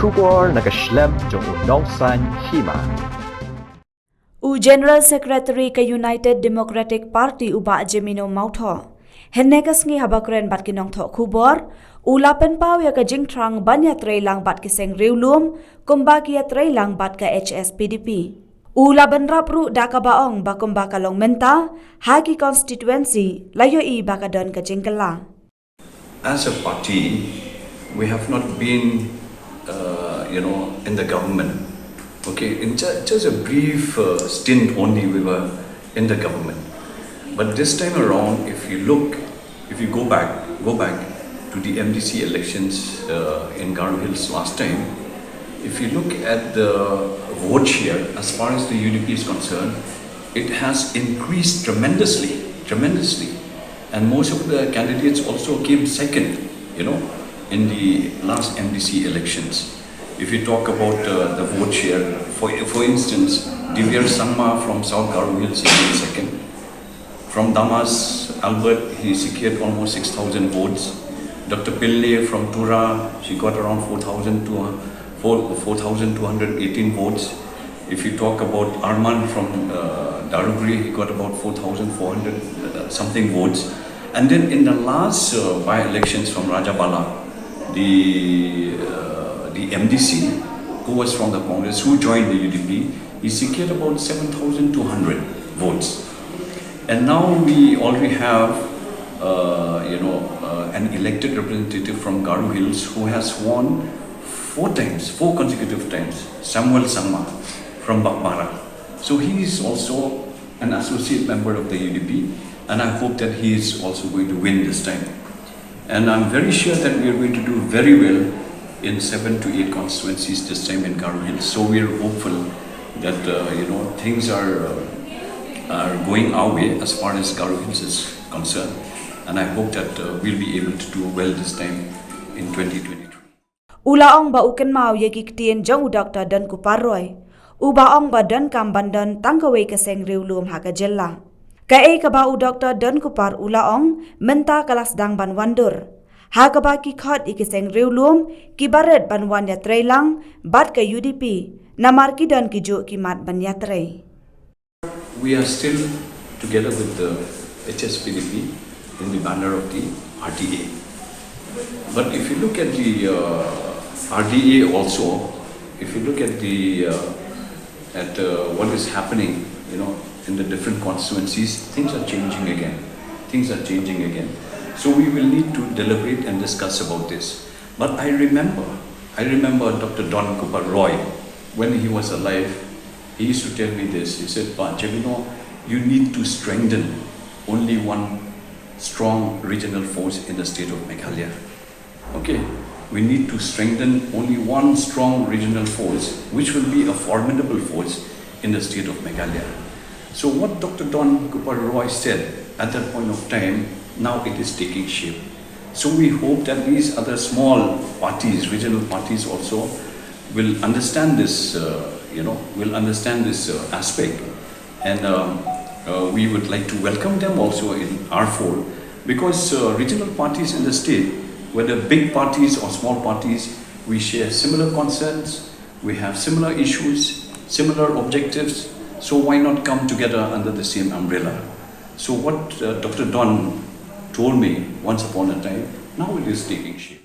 Trubor nakaslem jong unongsan Hima. General Secretary ka United Democratic Party uba Jemino Mautho. Hennekas ngi habakren bat kinong tho khubor. Ulapen pau ya ka jingtrang ban Ïatreilang bat ki Seng Riewlum kumba ki Ïatreilang bat ka HSPDP. Ulaban rapru daka baong bakumba kalong menta haki constituency layo i baka don ka jingkala. As a party, we have not been, in the government. Okay, in just a brief stint only we were in the government. But this time around, if you go back to the MDC elections in Garo Hills last time, if you look at the vote share as far as the UDP is concerned, it has increased tremendously. And most of the candidates also came second, in the last MDC elections. If you talk about the vote share, for instance, Divya Sangma from South Garo Hills came second. From Damas, Albert, he secured almost 6,000 votes. Dr. Pille from Tura, she got around 4,218 votes. If you talk about Arman from Darugri, he got about 4,400 something votes. And then in the last by-elections from Rajabala, the MDC, who was from the Congress, who joined the UDP, he secured about 7,200 votes. And now we already have, an elected representative from Garo Hills who has won four consecutive times, Samuel Sangma from Bakmara. So he is also an associate member of the UDP, and I hope that he is also going to win this time. And I'm very sure that we are going to do very well in 7 to 8 constituencies this time in Garo Hills. So we are hopeful that things are going our way as far as Garo Hills is concerned. And I hope that we'll be able to do well this time in 2023. Ulaong ba uken mau yekiktian jong Dr. Dan Kuparoy. Ubaong ba dan kambandan Kawei ka Seng Riewlum haka jella. Kae ka ba u Dr. Dan Kupar ulaong menta kalas dang ban wandur. Haka ba ki Khot iki Seng Riewlum ki baret ban wan Ïatreilang bat ka UDP namar ki dan ki jo ki mat ban Ïatrei. We are still together with the HSPDP in the banner of the RDA. But if you look at the RDA also, if you look at what is happening, in the different constituencies, things are changing again. So we will need to deliberate and discuss about this. But I remember Dr. Don Kupar Roy, when he was alive, he used to tell me this. He said, you need to strengthen only one strong regional force in the state of Meghalaya. Okay, we need to strengthen only one strong regional force, which will be a formidable force in the state of Meghalaya. So what Dr. Don Kupar Roy said at that point of time, now it is taking shape. So we hope that these other small parties, regional parties also, will understand this, aspect. And we would like to welcome them also in our fold, because regional parties in the state, whether big parties or small parties, we share similar concerns, we have similar issues, similar objectives, so why not come together under the same umbrella? So what Dr. Don told me once upon a time, now it is taking shape.